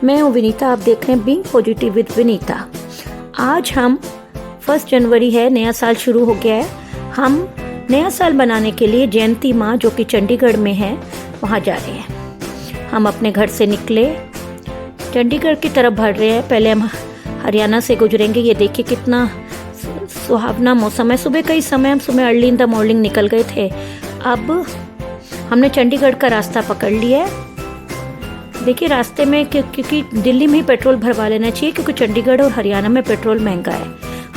मैं हूँ विनीता, आप देख रहे हैं बीइंग पॉजिटिव विद विनीता। आज हम 1 जनवरी है, नया साल शुरू हो गया है। हम नया साल बनाने के लिए जयंती माँ जो कि चंडीगढ़ में है वहाँ जा रहे हैं। हम अपने घर से निकले, चंडीगढ़ की तरफ बढ़ रहे हैं। पहले हम हरियाणा से गुजरेंगे। ये देखिए कितना सुहावना मौसम है। सुबह का ही समय, हम सुबह अर्ली इन द मॉर्निंग निकल गए थे। अब हमने चंडीगढ़ का रास्ता पकड़ लिया है। देखिए रास्ते में क्योंकि दिल्ली में ही पेट्रोल भरवा लेना चाहिए, क्योंकि चंडीगढ़ और हरियाणा में पेट्रोल महंगा है।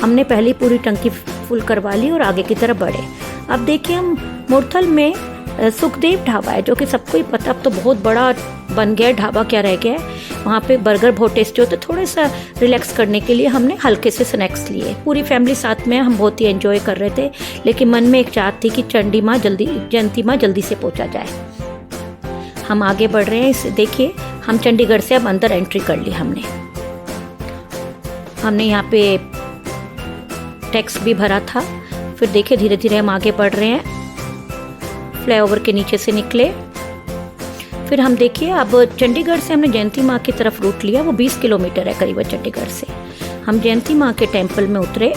हमने पहले पूरी टंकी फुल करवा ली और आगे की तरफ बढ़े। अब देखिए हम मुरथल में सुखदेव ढाबा है, जो कि सबको ही पता, अब तो बहुत बड़ा बन गया है ढाबा, क्या रह गया है। वहाँ पे बर्गर बहुत टेस्टी होते। थोड़ा सा रिलैक्स करने के लिए हमने हल्के से स्नैक्स लिए। पूरी फैमिली साथ में, हम बहुत ही एंजॉय कर रहे थे। लेकिन मन में एक चाहत थी कि जयंती माँ जल्दी से पहुँचा जाए। हम आगे बढ़ रहे हैं। इसे देखिए, हम चंडीगढ़ से अब अंदर एंट्री कर ली। हमने यहाँ पे टैक्स भी भरा था। फिर देखिए धीरे धीरे हम आगे बढ़ रहे हैं। फ्लाईओवर के नीचे से निकले। फिर हम देखिए अब चंडीगढ़ से हमने जयंती माँ की तरफ रूट लिया। वो 20 किलोमीटर है करीबन चंडीगढ़ से। हम जयंती माँ के टेम्पल में उतरे।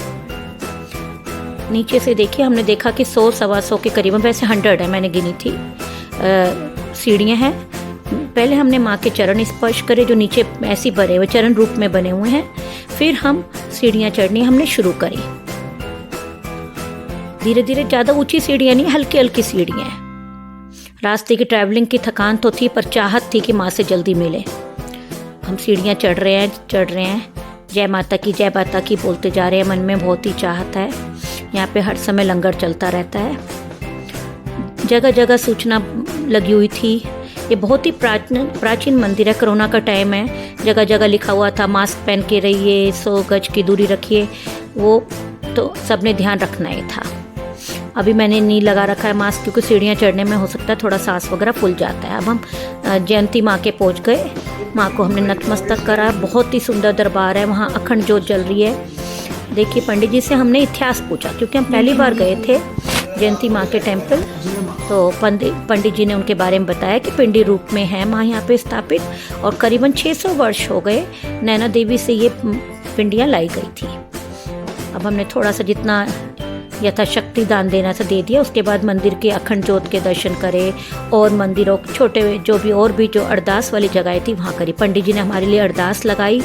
नीचे से देखिए हमने देखा कि 100-125 के करीबन, वैसे 100 है, मैंने गिनी थी, सीढ़ियाँ हैं। पहले हमने माँ के चरण स्पर्श करे, जो नीचे ऐसी बने हुए चरण रूप में बने हुए हैं। फिर हम सीढ़ियाँ चढ़नी हमने शुरू करी। धीरे धीरे, ज़्यादा ऊंची सीढ़ियाँ नहीं, हल्की हल्की सीढ़ियाँ हैं। रास्ते की ट्रैवलिंग की थकान तो थी, पर चाहत थी कि माँ से जल्दी मिले। हम सीढ़ियाँ चढ़ रहे हैं। जय माता की बोलते जा रहे हैं। मन में बहुत ही चाहत है। यहाँ पे हर समय लंगर चलता रहता है। जगह जगह सूचना लगी हुई थी। ये बहुत ही प्राचीन मंदिर है। कोरोना का टाइम है, जगह जगह लिखा हुआ था मास्क पहन के रहिए, 100 गज की दूरी रखिए। वो तो सबने ध्यान रखना ही था। अभी मैंने नहीं लगा रखा है मास्क, क्योंकि सीढ़ियाँ चढ़ने में हो सकता है थोड़ा सांस वगैरह फूल जाता है। अब हम जयंती माँ के पहुँच गए। माँ को हमने नतमस्तक करा। बहुत ही सुंदर दरबार है, वहाँ अखंड ज्योत जल रही है। देखिए पंडित जी से हमने इतिहास पूछा, क्योंकि हम पहली बार गए थे जयंती माँ के टेम्पल। तो पंडित जी ने उनके बारे में बताया कि पिंडी रूप में है माँ यहाँ पे स्थापित, और करीबन 600 वर्ष हो गए नैना देवी से ये पिंडियाँ लाई गई थी। अब हमने थोड़ा सा जितना यथाशक्ति दान देना था दे दिया। उसके बाद मंदिर के अखंड ज्योत के दर्शन करे, और मंदिरों छोटे जो अरदास वाली जगह थी वहाँ करी। पंडित जी ने हमारे लिए अरदास लगाई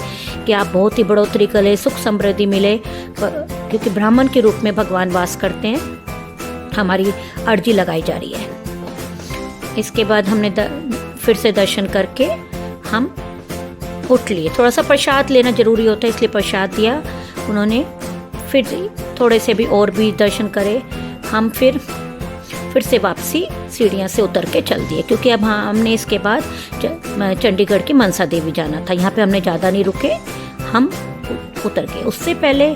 कि आप बहुत ही बढ़ोतरी करें, सुख समृद्धि मिले, क्योंकि ब्राह्मण के रूप में भगवान वास करते हैं। हमारी अर्जी लगाई जा रही है। इसके बाद हमने फिर से दर्शन करके हम उठ लिए। थोड़ा सा प्रसाद लेना जरूरी होता है, इसलिए प्रसाद दिया उन्होंने। फिर थोड़े से भी और भी दर्शन करे। हम फिर से वापसी सीढ़ियाँ से उतर के चल दिए, क्योंकि अब हमने इसके बाद चंडीगढ़ की मनसा देवी जाना था। यहाँ पे हमने ज़्यादा नहीं रुके, हम उतर गए। उससे पहले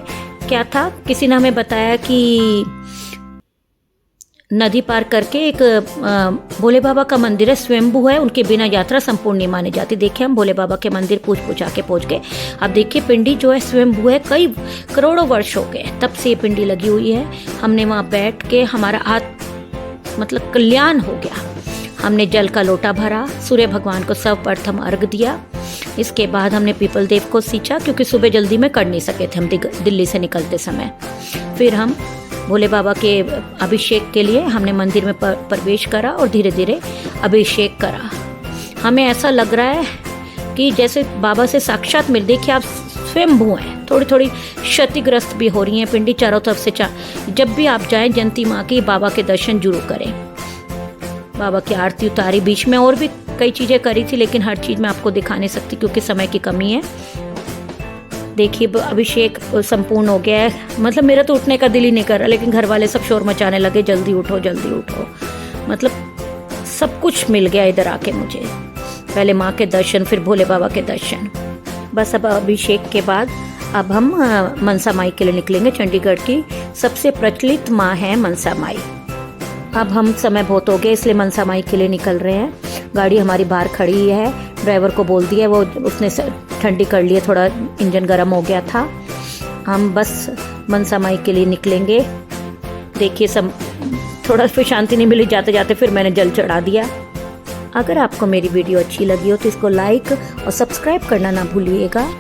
क्या था, किसी ने हमें बताया कि नदी पार करके एक भोले बाबा का मंदिर है, स्वयंभू है, उनके बिना यात्रा संपूर्ण नहीं मानी जाती। देखिए हम भोले बाबा के मंदिर पूछा के पहुँच गए। अब देखिए पिंडी जो है स्वयंभू है, कई करोड़ों वर्ष हो गए तब से ये पिंडी लगी हुई है। हमने वहाँ बैठ के हमारा मतलब कल्याण हो गया। हमने जल का लोटा भरा, सूर्य भगवान को सर्वप्रथम अर्घ दिया। इसके बाद हमने पीपल देव को सींचा, क्योंकि सुबह जल्दी में कर नहीं सके थे हम दिल्ली से निकलते समय। फिर हम भोले बाबा के अभिषेक के लिए हमने मंदिर में प्रवेश करा और धीरे धीरे अभिषेक करा। हमें ऐसा लग रहा है कि जैसे बाबा से साक्षात मिल। देखिए आप स्वयंभू हैं। थोड़ी थोड़ी क्षतिग्रस्त भी हो रही हैं पिंडी चारों तरफ से। जब भी आप जाएं जयंती माँ की, बाबा के दर्शन जरूर करें। बाबा की आरती उतारी, बीच में और भी कई चीज़ें करी थी, लेकिन हर चीज़ मैं आपको दिखा नहीं सकती क्योंकि समय की कमी है। देखिए अभिषेक संपूर्ण हो गया है। मतलब मेरा तो उठने का दिल ही नहीं कर रहा, लेकिन घर वाले सब शोर मचाने लगे, जल्दी उठो जल्दी उठो। मतलब सब कुछ मिल गया इधर आके मुझे। पहले माँ के दर्शन, फिर भोले बाबा के दर्शन। बस अब अभिषेक के बाद अब हम मनसा माई के लिए निकलेंगे। चंडीगढ़ की सबसे प्रचलित माँ है मनसा माई। अब हम समय बहुत हो गया, इसलिए मनसा माई के लिए निकल रहे हैं। गाड़ी हमारी बाहर खड़ी है। ड्राइवर को बोल दिया, वो उसने ठंडी कर लिया, थोड़ा इंजन गर्म हो गया था। हम बस मनसा माई के लिए निकलेंगे। देखिए थोड़ा फिर शांति नहीं मिली जाते जाते, फिर मैंने जल चढ़ा दिया। अगर आपको मेरी वीडियो अच्छी लगी हो तो इसको लाइक और सब्सक्राइब करना ना भूलिएगा।